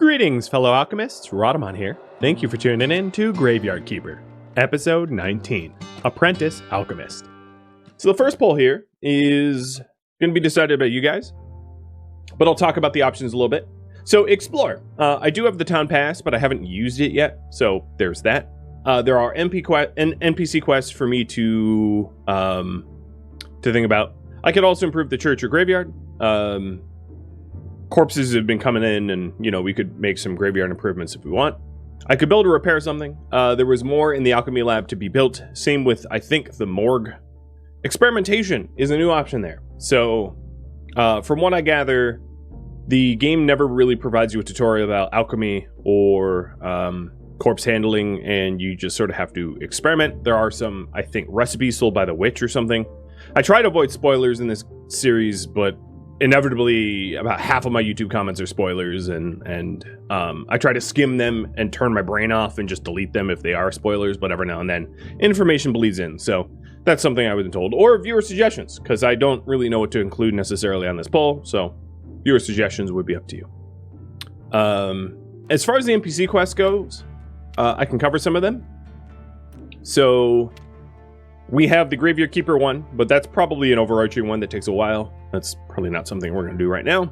Greetings, fellow alchemists. Rhadamant here. Thank you for tuning in to Graveyard Keeper, episode 19, Apprentice Alchemist. So the first poll here is going to be decided by you guys, but I'll talk about the options a little bit. So explore. I do have the town pass, but I haven't used it yet, so there's that. There are NPC quests for me to think about. I could also improve the church or graveyard. Corpses have been coming in, and we could make some graveyard improvements if we want. I could build or repair something. There was more in the alchemy lab to be built. Same with, I think, the morgue. Experimentation is a new option there. So from what I gather, the game never really provides you a tutorial about alchemy or corpse handling, and you just sort of have to experiment. There are some, I think, recipes sold by the witch or something. I try to avoid spoilers in this series, but inevitably about half of my YouTube comments are spoilers, and I try to skim them and turn my brain off and just delete them if they are spoilers, but every now and then information bleeds in. So that's something I was told. Or viewer suggestions, because I don't really know what to include necessarily on this poll, so viewer suggestions would be up to you. As far as the NPC quest goes, I can cover some of them. So we have the Graveyard Keeper one, but that's probably an overarching one that takes a while. That's probably not something we're going to do right now.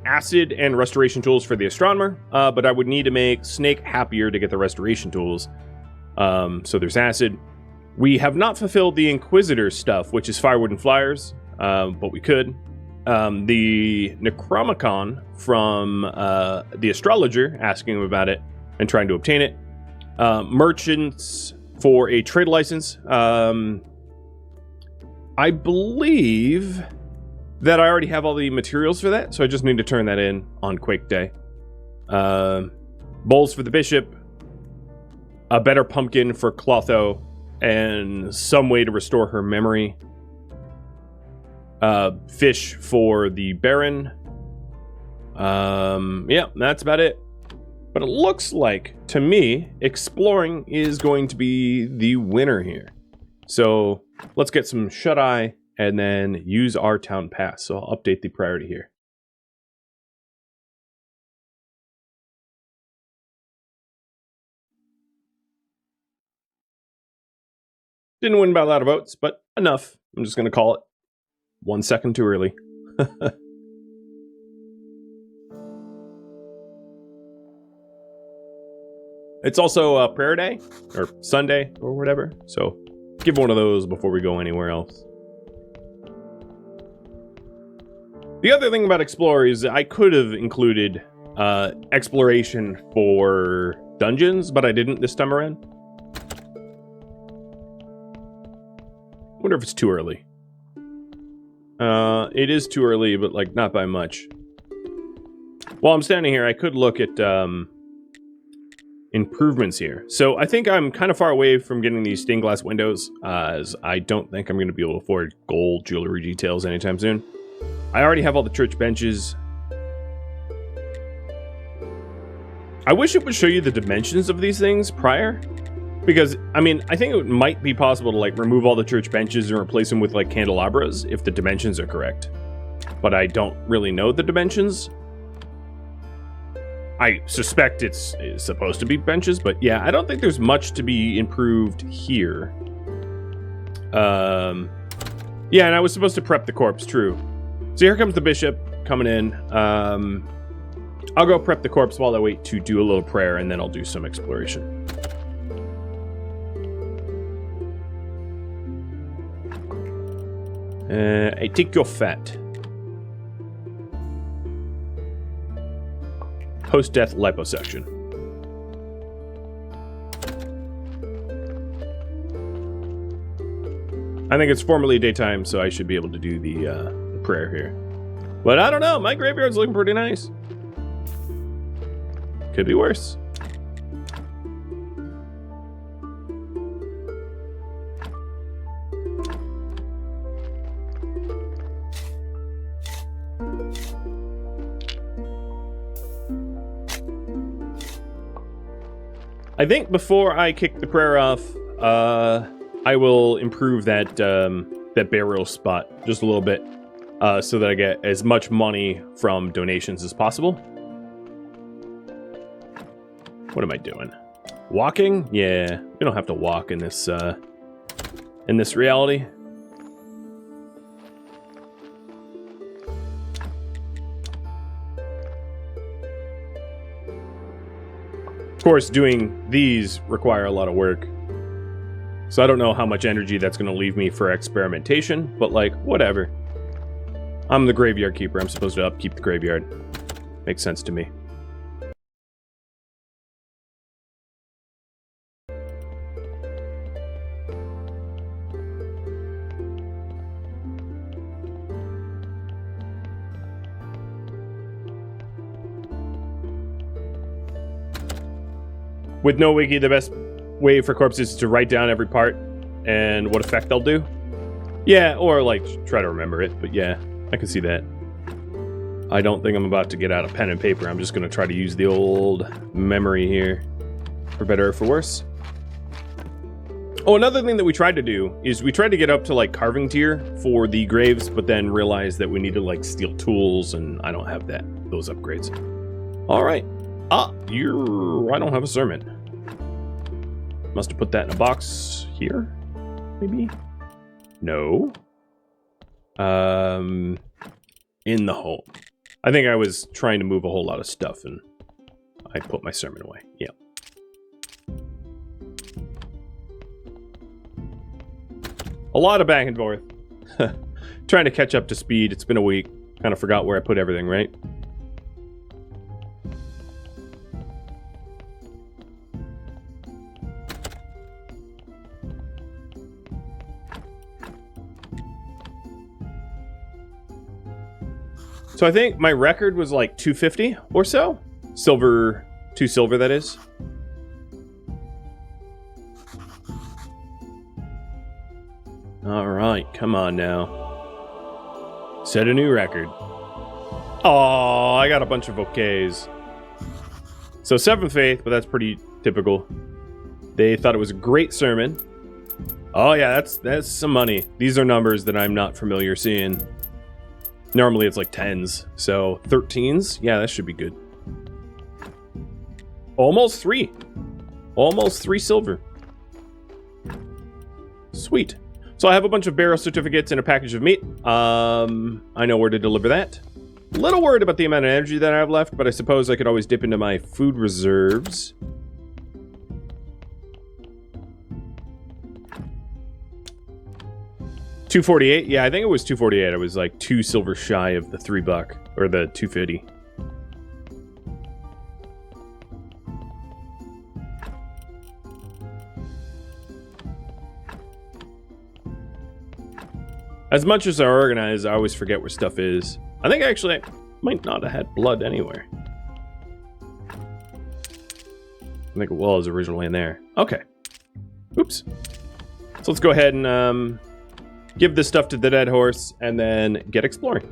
Acid and restoration tools for the Astronomer, but I would need to make Snake happier to get the restoration tools. So there's Acid. We have not fulfilled the Inquisitor stuff, which is Firewood and Flyers, but we could. The Necronomicon from the Astrologer, asking him about it and trying to obtain it. Merchants for a trade license. I believe that I already have all the materials for that, so I just need to turn that in on Quake Day. Bowls for the Bishop, a better pumpkin for Clotho, and some way to restore her memory. Fish for the Baron. Yeah, that's about it. But it looks like, to me, exploring is going to be the winner here. So let's get some shut-eye and then use our town pass. So I'll update the priority here. Didn't win by a lot of votes, but enough. I'm just going to call it 1 second too early. It's also prayer day, or Sunday, or whatever, so give one of those before we go anywhere else. The other thing about Explore is I could have included exploration for dungeons, but I didn't this time around. I wonder if it's too early. It is too early, but like not by much. While I'm standing here, I could look at improvements here. So I think I'm kind of far away from getting these stained glass windows, as I don't think I'm going to be able to afford gold jewelry details anytime soon. I already have all the church benches. I wish it would show you the dimensions of these things prior, because I mean, I think it might be possible to like remove all the church benches and replace them with like candelabras if the dimensions are correct, but I don't really know the dimensions. I suspect it's supposed to be benches, but yeah, I don't think there's much to be improved here. Yeah, and I was supposed to prep the corpse, true. So here comes the bishop coming in. I'll go prep the corpse while I wait to do a little prayer, and then I'll do some exploration. I take your fat. Post-death liposuction. I think it's formerly daytime, so I should be able to do the prayer here. But I don't know, my graveyard's looking pretty nice. Could be worse. I think before I kick the prayer off, I will improve that that burial spot just a little bit, so that I get as much money from donations as possible. What am I doing? Walking? Yeah, we don't have to walk in this reality. Of course, doing these require a lot of work. So I don't know how much energy that's going to leave me for experimentation, but like, whatever. I'm the graveyard keeper. I'm supposed to upkeep the graveyard. Makes sense to me. With no wiki, the best way for corpses is to write down every part and what effect they'll do. Yeah, or like try to remember it, but yeah, I can see that. I don't think I'm about to get out a pen and paper. I'm just going to try to use the old memory here, for better or for worse. Oh, another thing that we tried to do is we tried to get up to like carving tier for the graves, but then realized that we needed like steel tools, and I don't have those upgrades. All right. I don't have a sermon. Must have put that in a box here, maybe? No. In the home. I think I was trying to move a whole lot of stuff and I put my sermon away. Yeah. A lot of back and forth. Trying to catch up to speed. It's been a week. Kind of forgot where I put everything, right? So I think my record was like 250 or so. Silver, 2 silver that is. All right, come on now. Set a new record. Oh, I got a bunch of okays. So 7th faith, but that's pretty typical. They thought it was a great sermon. Oh yeah, that's some money. These are numbers that I'm not familiar seeing. Normally it's like 10s, so 13s. Yeah, that should be good. Almost 3. Almost 3 silver. Sweet. So I have a bunch of barrel certificates and a package of meat. I know where to deliver that. A little worried about the amount of energy that I have left, but I suppose I could always dip into my food reserves. $248. Yeah, I think it was $248. I was like 2 silver shy of the $3 or the $250. As much as I organize, I always forget where stuff is. I think actually I might not have had blood anywhere. I think it was originally in there. Okay. Oops. So let's go ahead and give this stuff to the dead horse and then get exploring.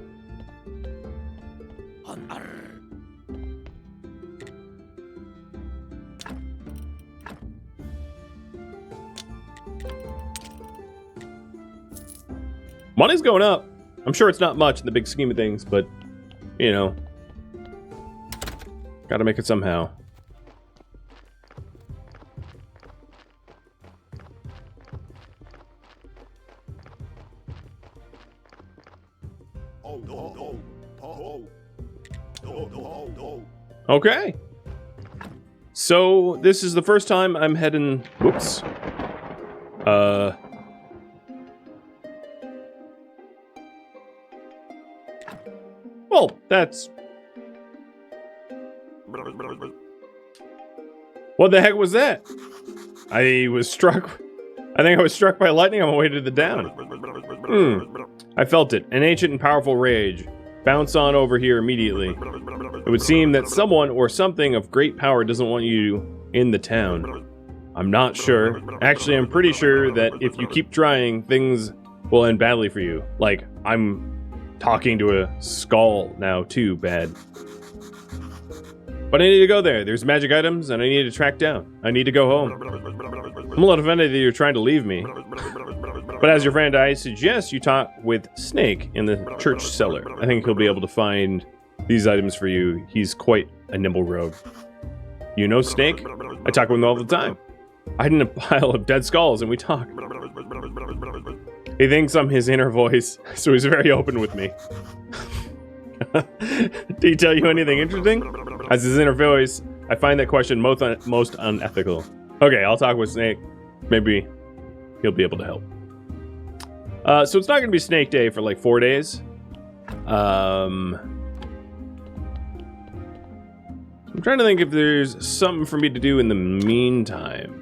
Money's going up. I'm sure it's not much in the big scheme of things, but, you know, gotta make it somehow. Okay. So, this is the first time I'm heading... Whoops. Well, that's... What the heck was that? I was struck... I think I was struck by lightning on my way to the down. I felt it. An ancient and powerful rage. Bounce on over here immediately. It would seem that someone or something of great power doesn't want you in the town. I'm not sure. Actually, I'm pretty sure that if you keep trying, things will end badly for you. Like, I'm talking to a skull now, too bad. But I need to go there. There's magic items, and I need to track down. I need to go home. I'm a little offended that you're trying to leave me. But as your friend, I suggest you talk with Snake in the church cellar. I think he'll be able to find these items for you. He's quite a nimble rogue. You know Snake? I talk with him all the time. I hid in a pile of dead skulls and we talk. He thinks I'm his inner voice, so he's very open with me. Did he tell you anything interesting? As his inner voice, I find that question most unethical. Okay, I'll talk with Snake. Maybe he'll be able to help. So it's not going to be Snake Day for like 4 days. I'm trying to think if there's something for me to do in the meantime.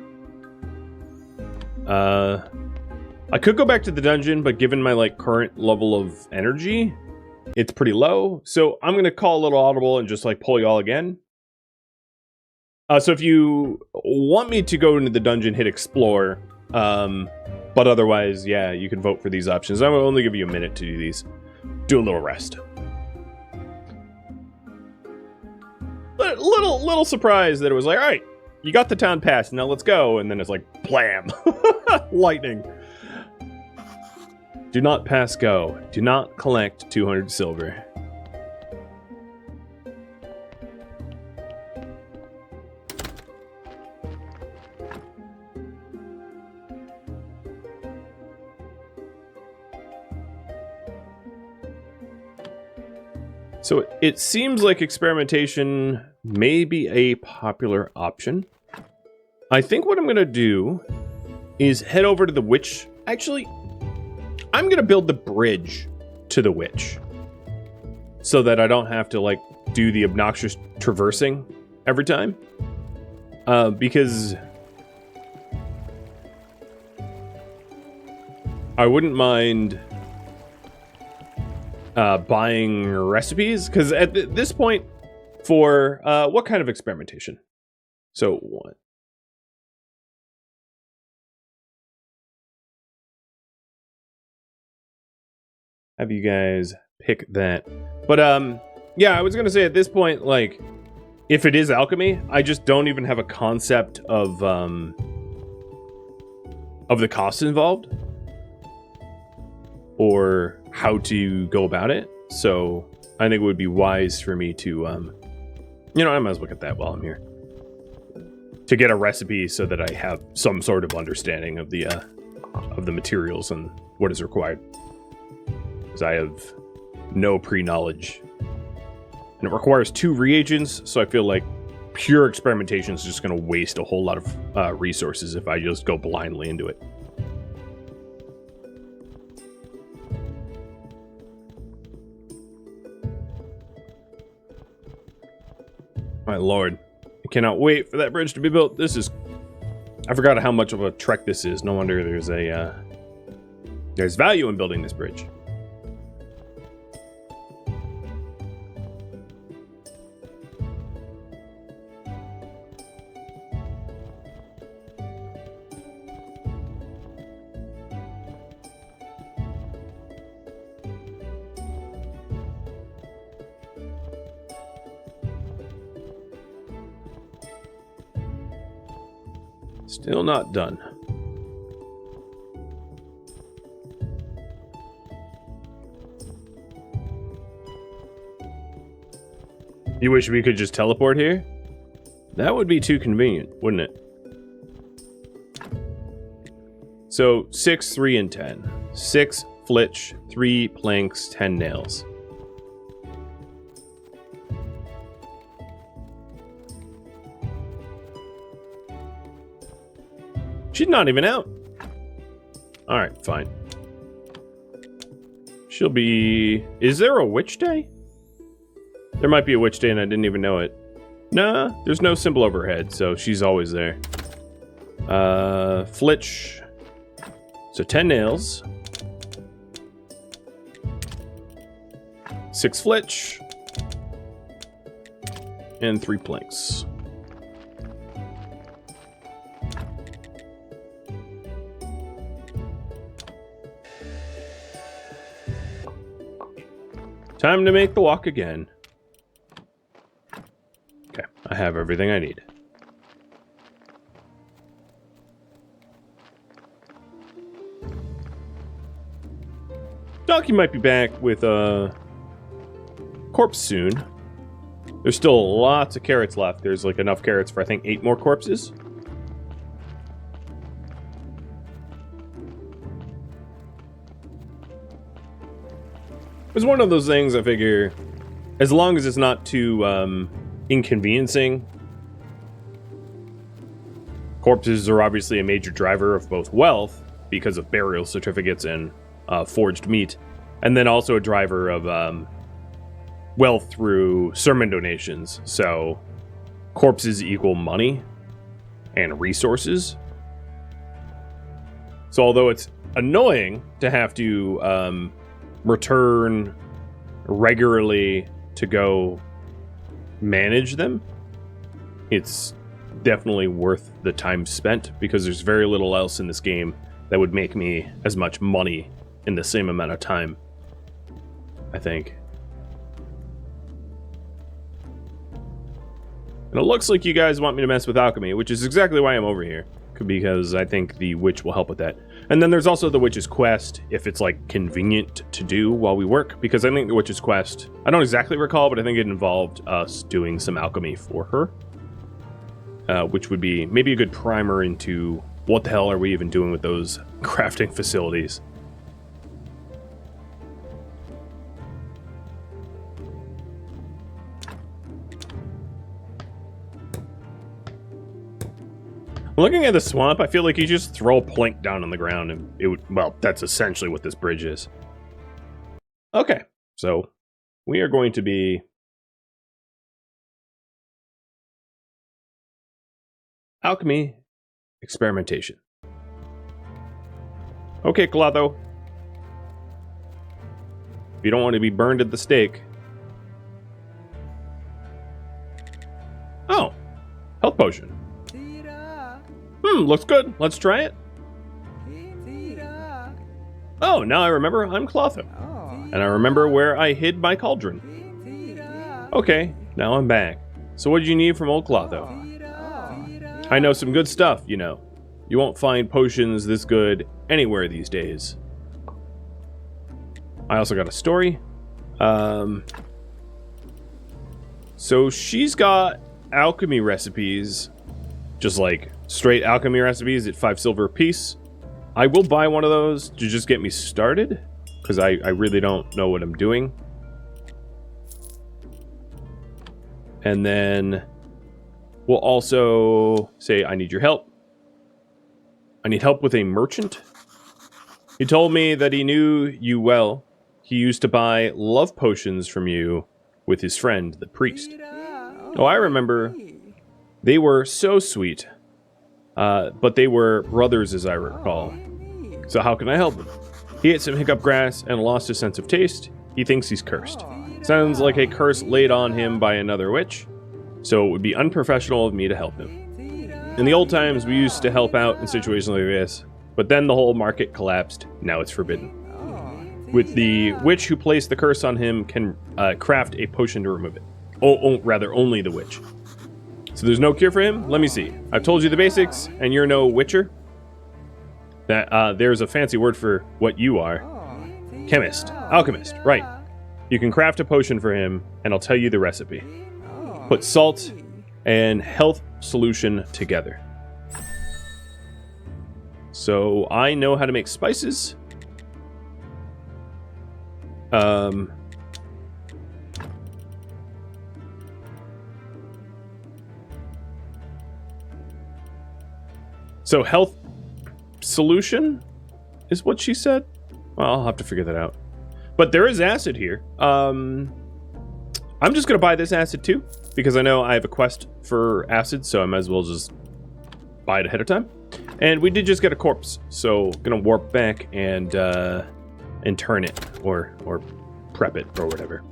I could go back to the dungeon, but given my like current level of energy, it's pretty low. So I'm going to call a little audible and just like pull y'all again. So if you want me to go into the dungeon, hit explore. But otherwise, yeah, you can vote for these options. I will only give you a minute to do these. Do a little rest. Little surprised that it was like, all right, you got the town pass, now let's go. And then it's like, blam, lightning. Do not pass go. Do not collect 200 silver. So it seems like experimentation may be a popular option. I think what I'm going to do is head over to the witch. Actually, I'm going to build the bridge to the witch so that I don't have to like do the obnoxious traversing every time. Because I wouldn't mind buying recipes, because at this point, for what kind of experimentation? So what? Have you guys pick that? But yeah, I was gonna say at this point, like, if it is alchemy, I just don't even have a concept of the costs involved or how to go about it. So I think it would be wise for me to, you know, I might as well get that while I'm here, to get a recipe so that I have some sort of understanding of the materials and what is required. Because I have no pre-knowledge. And it requires 2 reagents, so I feel like pure experimentation is just going to waste a whole lot of resources if I just go blindly into it. My lord. I cannot wait for that bridge to be built. This is... I forgot how much of a trek this is. No wonder there's a... there's value in building this bridge. Still not done. You wish we could just teleport here? That would be too convenient, wouldn't it? So 6, 3, and 10. 6 flitch, 3 planks, 10 nails. She's not even out. Alright, fine. She'll be... Is there a witch day? There might be a witch day and I didn't even know it. Nah, there's no symbol over her head, so she's always there. Flitch. So 10 nails. 6 flitch. And 3 planks. Time to make the walk again. Okay, I have everything I need. Donkey might be back with a corpse soon. There's still lots of carrots left. There's like enough carrots for, I think, 8 more corpses. It's one of those things I figure, as long as it's not too inconveniencing. Corpses are obviously a major driver of both wealth, because of burial certificates and forged meat, and then also a driver of wealth through sermon donations. So corpses equal money and resources. So although it's annoying to have to return regularly to go manage them, it's definitely worth the time spent, because there's very little else in this game that would make me as much money in the same amount of time, I think. And it looks like you guys want me to mess with alchemy, which is exactly why I'm over here, because I think the witch will help with that. And then there's also the witch's quest, if it's like convenient to do while we work, because I think the witch's quest, I don't exactly recall, but I think it involved us doing some alchemy for her, which would be maybe a good primer into what the hell are we even doing with those crafting facilities. Looking at the swamp, I feel like you just throw a plank down on the ground and it would, well, that's essentially what this bridge is. Okay, so we are going to be Alchemy experimentation. Okay, Clotho. If you don't want to be burned at the stake. Oh, health potion. Looks good. Let's try it. Oh, now I remember I'm Clotho. And I remember where I hid my cauldron. Okay, now I'm back. So what did you need from old Clotho? I know some good stuff, you know. You won't find potions this good anywhere these days. I also got a story. So she's got alchemy recipes, just like straight alchemy recipes at 5 silver a piece. I will buy one of those to just get me started, because I really don't know what I'm doing. And then we'll also say, I need your help. I need help with a merchant. He told me that he knew you well. He used to buy love potions from you with his friend, the priest. Oh, I remember. They were so sweet. But they were brothers, as I recall. So how can I help him? He ate some hiccup grass and lost his sense of taste. He thinks he's cursed. Sounds like a curse laid on him by another witch. So it would be unprofessional of me to help him. In the old times, we used to help out in situations like this, but then the whole market collapsed. Now it's forbidden. With the witch who placed the curse on him can craft a potion to remove it. Rather, only the witch. So there's no cure for him? Let me see. I've told you the basics, and you're no witcher. That there's a fancy word for what you are. Chemist. Alchemist. Right. You can craft a potion for him, and I'll tell you the recipe. Put salt and health solution together. So I know how to make spices. So health solution is what she said? Well, I'll have to figure that out. But there is acid here. I'm just going to buy this acid too, because I know I have a quest for acid, so I might as well just buy it ahead of time. And we did just get a corpse, so going to warp back and turn it, or prep it, or whatever.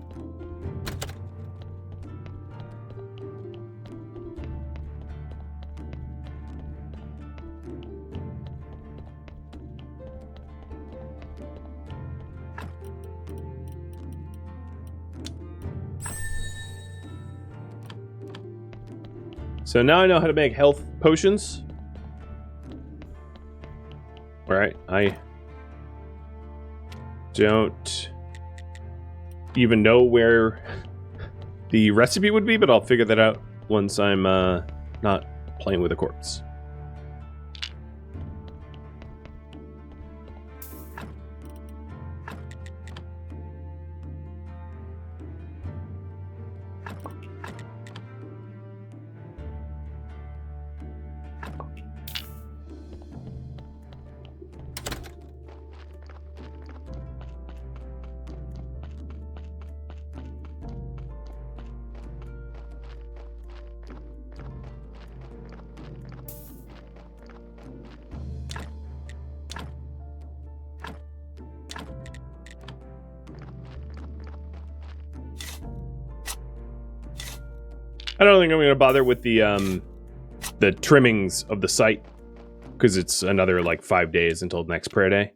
So now I know how to make health potions. Alright, I don't even know where the recipe would be, but I'll figure that out once I'm not playing with a corpse. I don't think I'm going to bother with the trimmings of the site, because it's another like 5 days until next prayer day,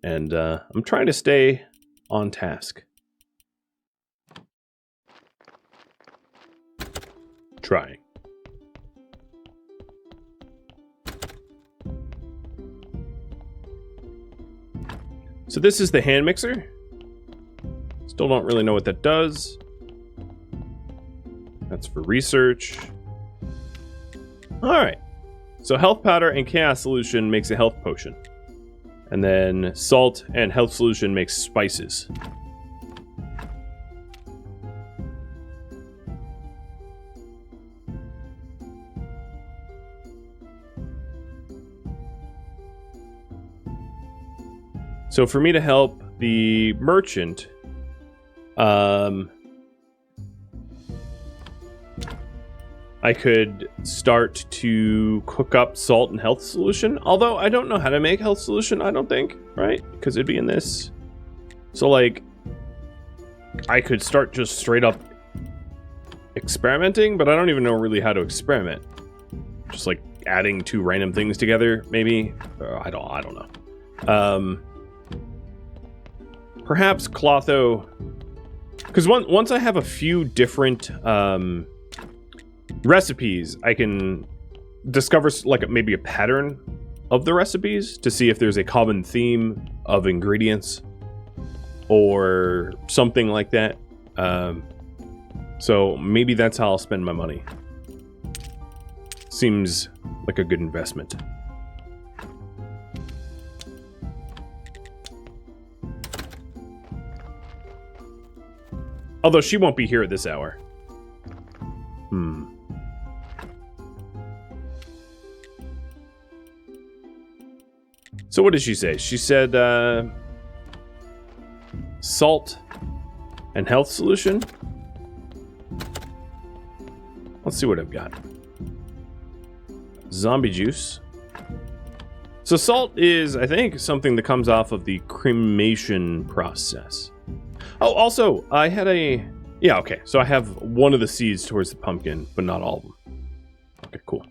and I'm trying to stay on task. Trying. So this is the hand mixer. Still don't really know what that does. That's for research. Alright. So health powder and chaos solution makes a health potion. And then salt and health solution makes spices. So for me to help the merchant, I could start to cook up salt and health solution. Although I don't know how to make health solution, I don't think, right? Because it'd be in this. So like, I could start just straight up experimenting, but I don't even know really how to experiment. Just like adding two random things together, maybe. I don't know. Perhaps Clotho, because once I have a few different recipes, I can discover like maybe a pattern of the recipes to see if there's a common theme of ingredients or something like that. So maybe that's how I'll spend my money. Seems like a good investment. Although she won't be here at this hour. So what did she say? She said salt and health solution. Let's see what I've got. Zombie juice. So salt is, I think, something that comes off of the cremation process. Oh, also, I had a... Yeah, okay. So I have one of the seeds towards the pumpkin, but not all of them. Okay, cool.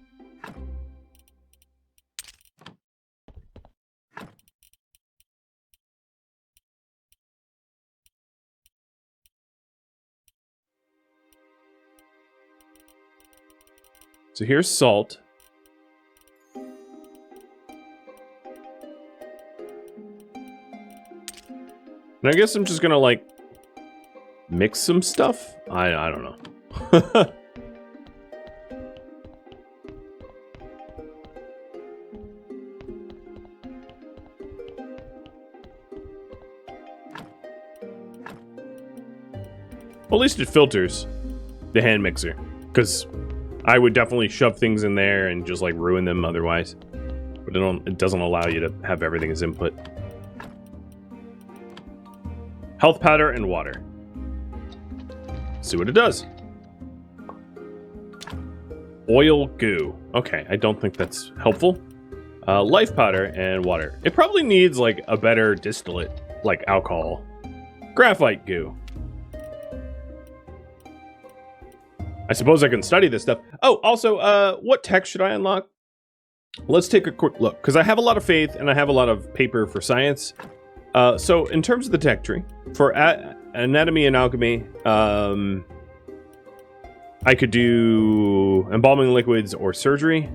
So here's salt. And I guess I'm just gonna, like, mix some stuff? I don't know. Well, at least it filters the hand mixer, because I would definitely shove things in there and just like ruin them otherwise. But it doesn't allow you to have everything as input. Health powder and water. See what it does. Oil goo. Okay, I don't think that's helpful. Life powder and water. It probably needs like a better distillate, like alcohol. Graphite goo. I suppose I can study this stuff. Oh, also, what tech should I unlock? Let's take a quick look, because I have a lot of faith and I have a lot of paper for science. So in terms of the tech tree, for anatomy and alchemy, I could do embalming liquids or surgery.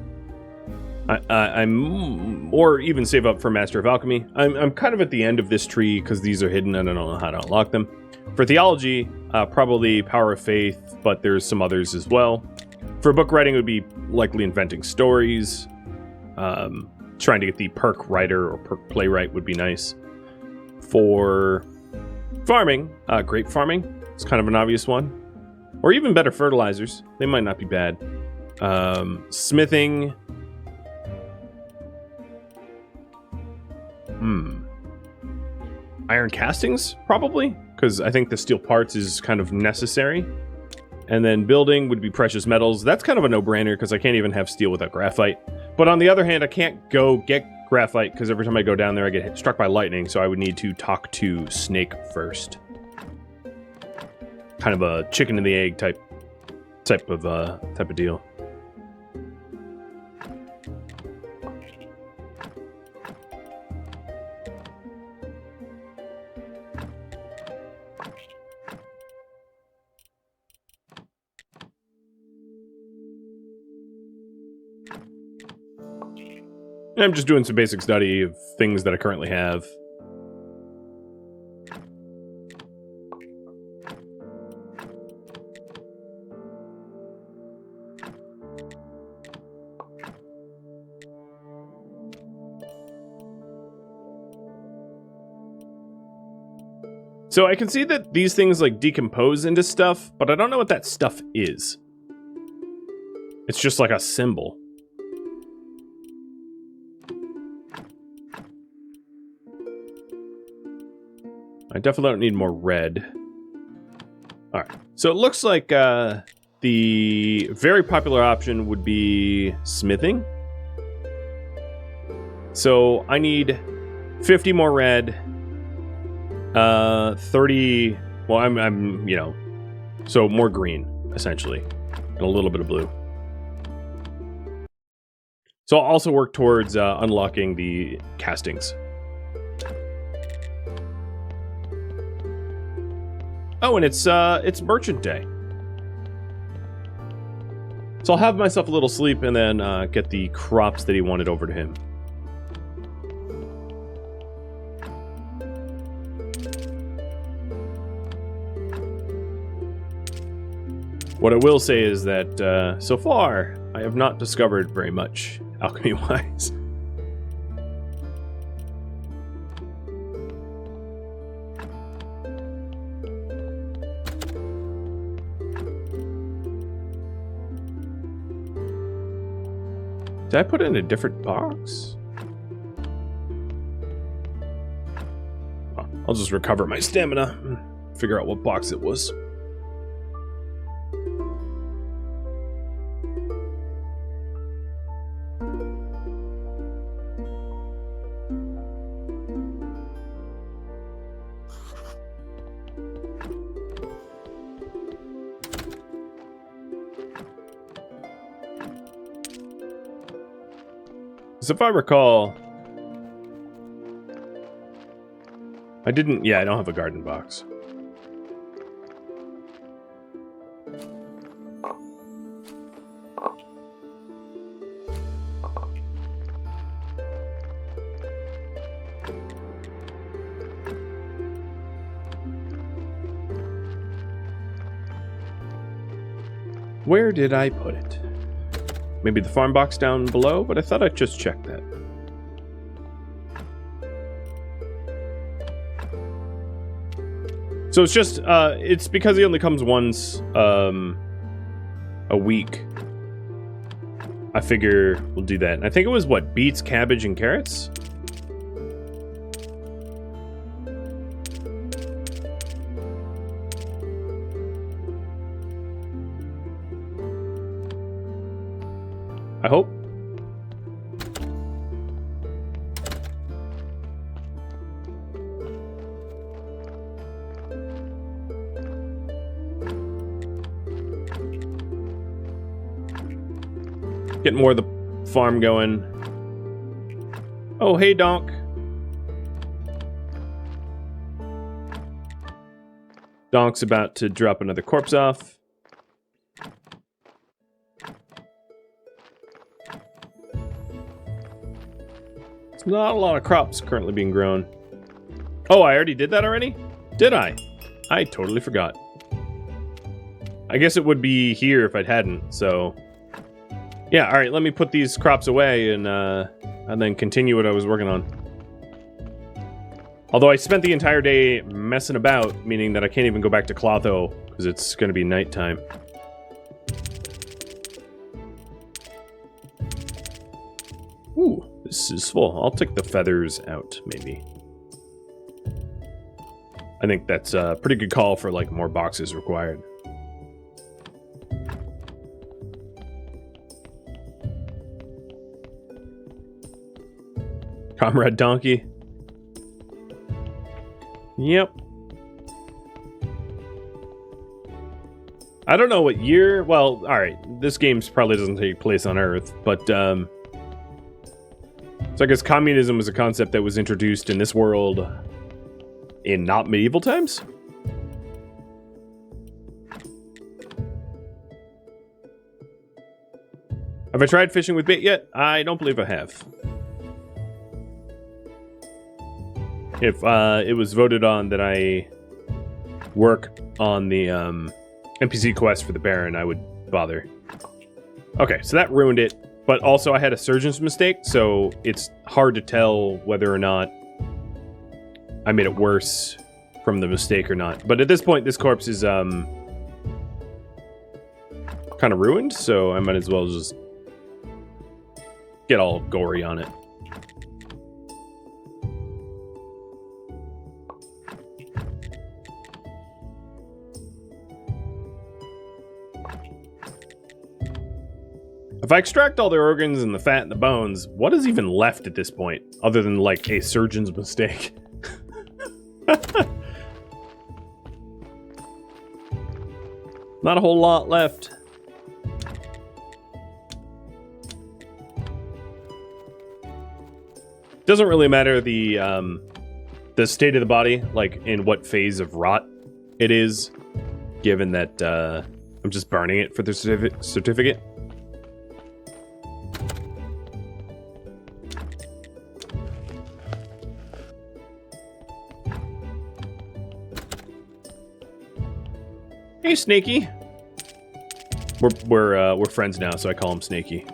Or even save up for Master of Alchemy. I'm kind of at the end of this tree because these are hidden and I don't know how to unlock them. For theology, probably Power of Faith, but there's some others as well. For book writing, it would be likely inventing stories. Trying to get the perk writer or perk playwright would be nice. For farming, grape farming is kind of an obvious one. Or even better, fertilizers. They might not be bad. Smithing. Iron castings, probably, because I think the steel parts is kind of necessary. And then building would be precious metals. That's kind of a no-brainer, because I can't even have steel without graphite. But on the other hand, I can't go get graphite, because every time I go down there, I get struck by lightning, so I would need to talk to Snake first. Kind of a chicken and the egg type of deal. And I'm just doing some basic study of things that I currently have. So I can see that these things like decompose into stuff, but I don't know what that stuff is. It's just like a symbol. I definitely don't need more red. Alright, so it looks like the very popular option would be smithing. So I need 50 more red. 30, well, I'm, you know, so more green, essentially, and a little bit of blue. So I'll also work towards unlocking the castings. Oh, and it's Merchant Day. So I'll have myself a little sleep and then get the crops that he wanted over to him. What I will say is that, so far, I have not discovered very much, alchemy-wise. Did I put it in a different box? Well, I'll just recover my stamina and figure out what box it was. So if I recall, I don't have a garden box. Where did I put it? Maybe the farm box down below, but I thought I'd just check that. So it's just, it's because he only comes once a week. I figure we'll do that. And I think it was, what, beets, cabbage, and carrots? I hope. Get more of the farm going. Oh, hey, Donk. Donk's about to drop another corpse off. Not a lot of crops currently being grown. Oh, I already did that already? Did I? I totally forgot. I guess it would be here if I hadn't, so... Yeah, alright, let me put these crops away and then continue what I was working on. Although I spent the entire day messing about, meaning that I can't even go back to Clotho, because it's going to be nighttime. Ooh, this is full. I'll take the feathers out, maybe. I think that's a pretty good call for, like, more boxes required. Comrade Donkey. Yep. I don't know what year... Well, alright. This game probably doesn't take place on Earth, but, So I guess communism was a concept that was introduced in this world in not medieval times? Have I tried fishing with bait yet? I don't believe I have. If it was voted on that I work on the NPC quest for the Baron, I would bother. Okay, so that ruined it. But also I had a surgeon's mistake, so it's hard to tell whether or not I made it worse from the mistake or not. But at this point, this corpse is kind of ruined, so I might as well just get all gory on it. If I extract all the organs and the fat and the bones, what is even left at this point? Other than, like, a surgeon's mistake. Not a whole lot left. Doesn't really matter the state of the body, like, in what phase of rot it is, given that I'm just burning it for the certificate. Hey, Snaky. We're friends now, so I call him Snaky.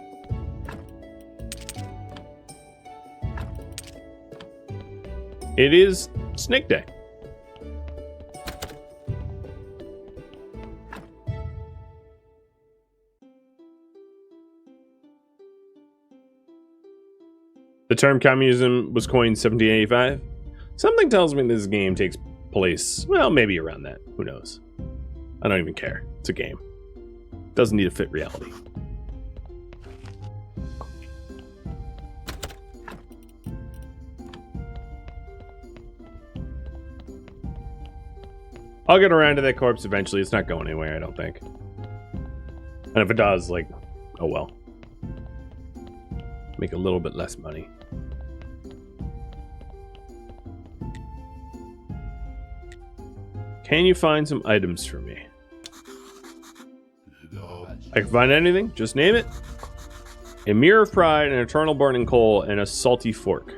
It is Snake Day. The term communism was coined in 1785. Something tells me this game takes place, well, maybe around that. Who knows? I don't even care. It's a game. Doesn't need to fit reality. I'll get around to that corpse eventually. It's not going anywhere, I don't think. And if it does, like, oh well. Make a little bit less money. Can you find some items for me? I can find anything, just name it. A mirror of pride, an eternal burning coal, and a salty fork.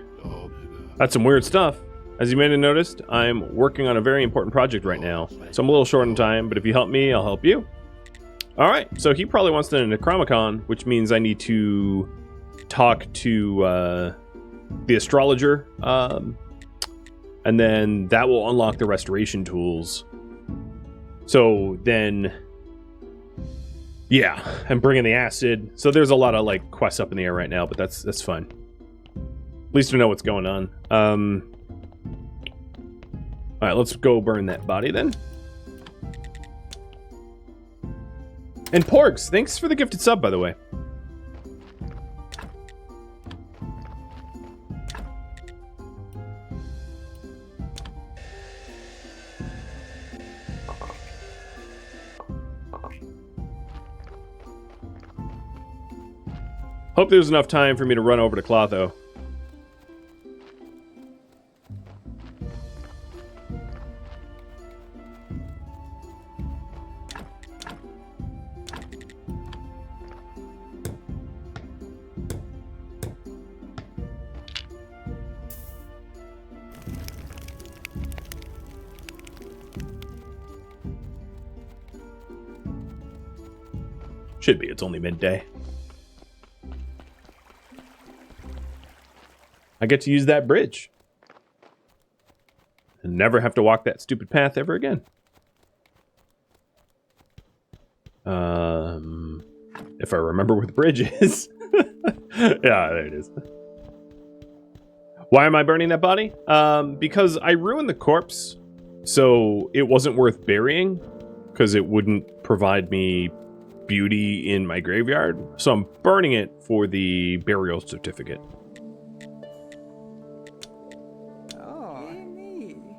That's some weird stuff. As you may have noticed, I'm working on a very important project right now, so I'm a little short on time, but if you help me, I'll help you. Alright, so he probably wants to do a Necronomicon, which means I need to talk to the astrologer, and then that will unlock the restoration tools. So then... yeah, I'm bringing the acid. So there's a lot of, like, quests up in the air right now, but that's fun. At least we know what's going on. Alright, let's go burn that body then. And Porgs, thanks for the gifted sub, by the way. Hope there's enough time for me to run over to Clotho. Should be, it's only midday. I get to use that bridge. And never have to walk that stupid path ever again. If I remember where the bridge is. Yeah, there it is. Why am I burning that body? Because I ruined the corpse, so it wasn't worth burying, because it wouldn't provide me beauty in my graveyard. So I'm burning it for the burial certificate.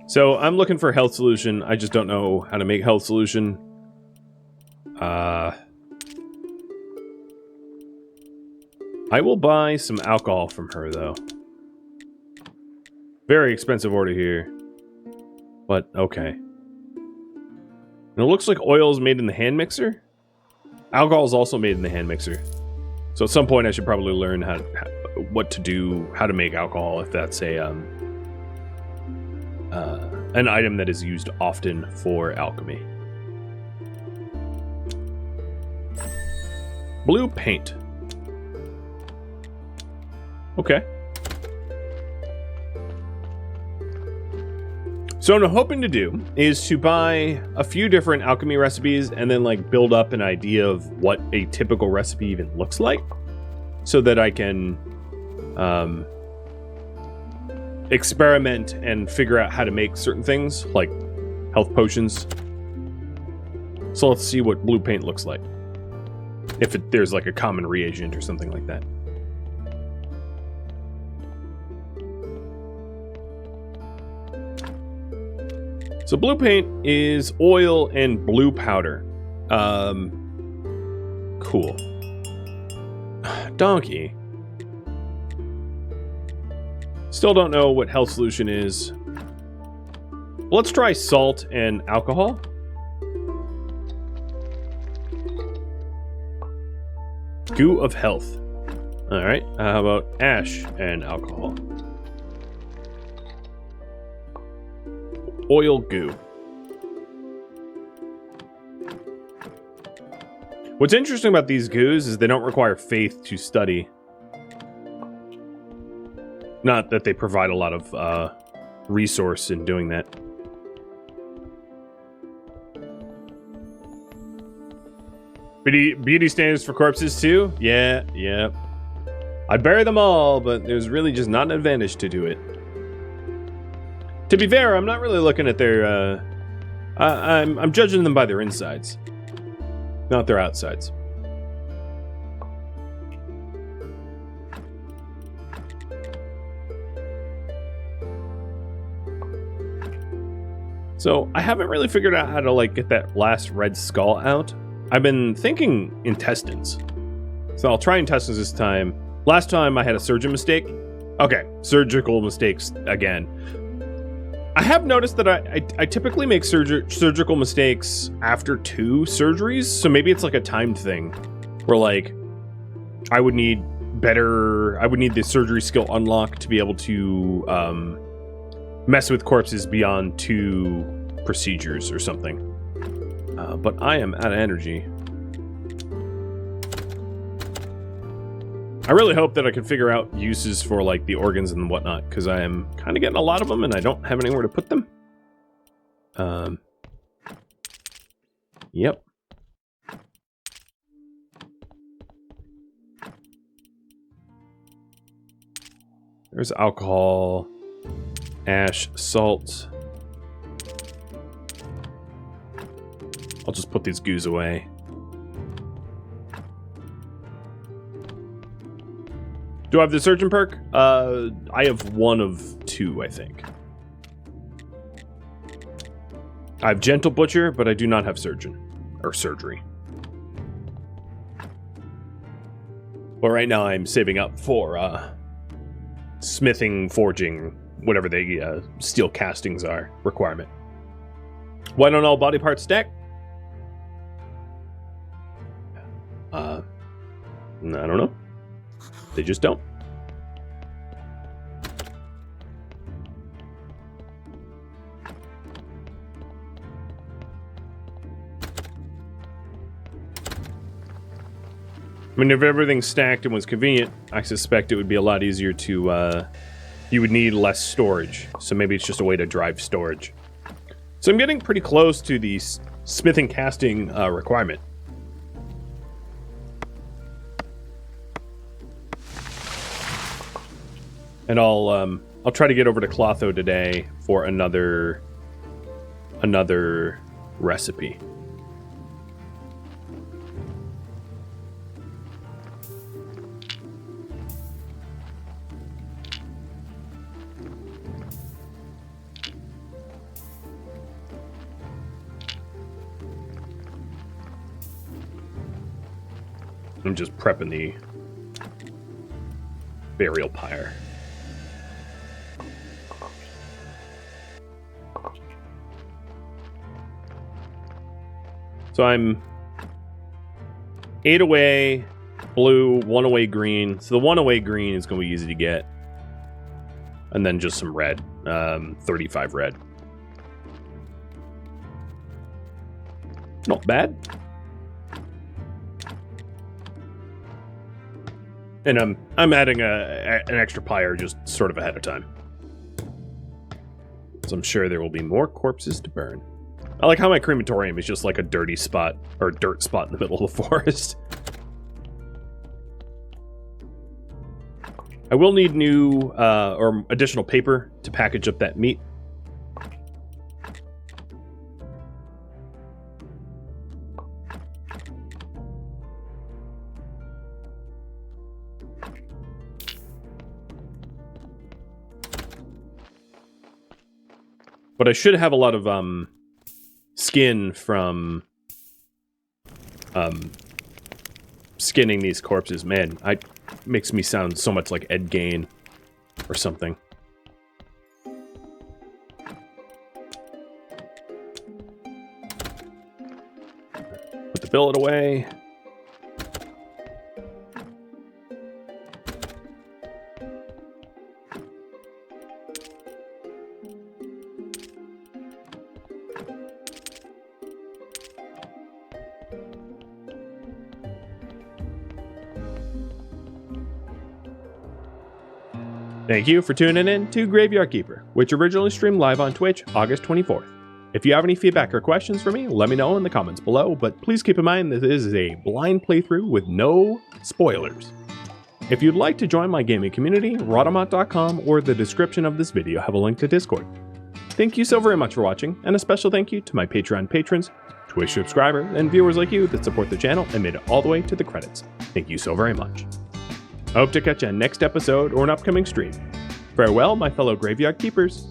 So I'm looking for health solution. I just don't know how to make health solution. I will buy some alcohol from her, though. Very expensive order here. But, okay. And it looks like oil is made in the hand mixer. Alcohol is also made in the hand mixer. So at some point I should probably learn what to do, how to make alcohol, if that's an item that is used often for alchemy. Blue paint. Okay. So what I'm hoping to do is to buy a few different alchemy recipes and then like build up an idea of what a typical recipe even looks like, so that I can experiment and figure out how to make certain things like health potions. So let's see what blue paint looks like. If there's like a common reagent or something like that. So blue paint is oil and blue powder. Cool. Donkey. Still don't know what health solution is. Let's try salt and alcohol. Goo of health. Alright, how about ash and alcohol? Oil goo. What's interesting about these goos is they don't require faith to study. Not that they provide a lot of resource in doing that. Beauty standards for corpses too? Yeah. I'd bury them all, but there's really just not an advantage to do it. To be fair, I'm not really looking at their, I'm judging them by their insides, not their outsides. So, I haven't really figured out how to, like, get that last red skull out. I've been thinking intestines. So I'll try intestines this time. Last time I had a surgeon mistake. Okay, surgical mistakes again. I have noticed that I typically make surgical mistakes after 2 surgeries, so maybe it's like a timed thing, where like I would need the surgery skill unlocked to be able to mess with corpses beyond 2 procedures or something. But I am out of energy. I really hope that I can figure out uses for like the organs and whatnot, because I am kind of getting a lot of them and I don't have anywhere to put them. Yep. There's alcohol, ash, salt. I'll just put these goos away. Do I have the surgeon perk? I have 1 of 2, I think. I have gentle butcher, but I do not have surgeon or surgery. Well, right now I'm saving up for smithing, forging, whatever the steel castings are requirement. Why don't all body parts stack? I don't know. They just don't. I mean, if everything's stacked and was convenient, I suspect it would be a lot easier to, you would need less storage. So maybe it's just a way to drive storage. So I'm getting pretty close to the smithing casting requirement. And I'll try to get over to Clotho today for another recipe. I'm just prepping the burial pyre. So I'm 8 away blue, 1 away green. So the 1 away green is going to be easy to get. And then just some red, 35 red. Not bad. And I'm adding an extra pyre just sort of ahead of time. So I'm sure there will be more corpses to burn. I like how my crematorium is just like a dirty spot, or a dirt spot in the middle of the forest. I will need new, or additional paper to package up that meat. But I should have a lot of, skin from skinning these corpses. Man, makes me sound so much like Ed Gein or something. Put the billet away. Thank you for tuning in to Graveyard Keeper, which originally streamed live on Twitch August 24th. If you have any feedback or questions for me, let me know in the comments below, but please keep in mind that this is a blind playthrough with no spoilers. If you'd like to join my gaming community, Rhadamant.com or the description of this video have a link to Discord. Thank you so very much for watching, and a special thank you to my Patreon patrons, Twitch subscribers, and viewers like you that support the channel and made it all the way to the credits. Thank you so very much. I hope to catch you on next episode or an upcoming stream. Farewell, my fellow Graveyard Keepers.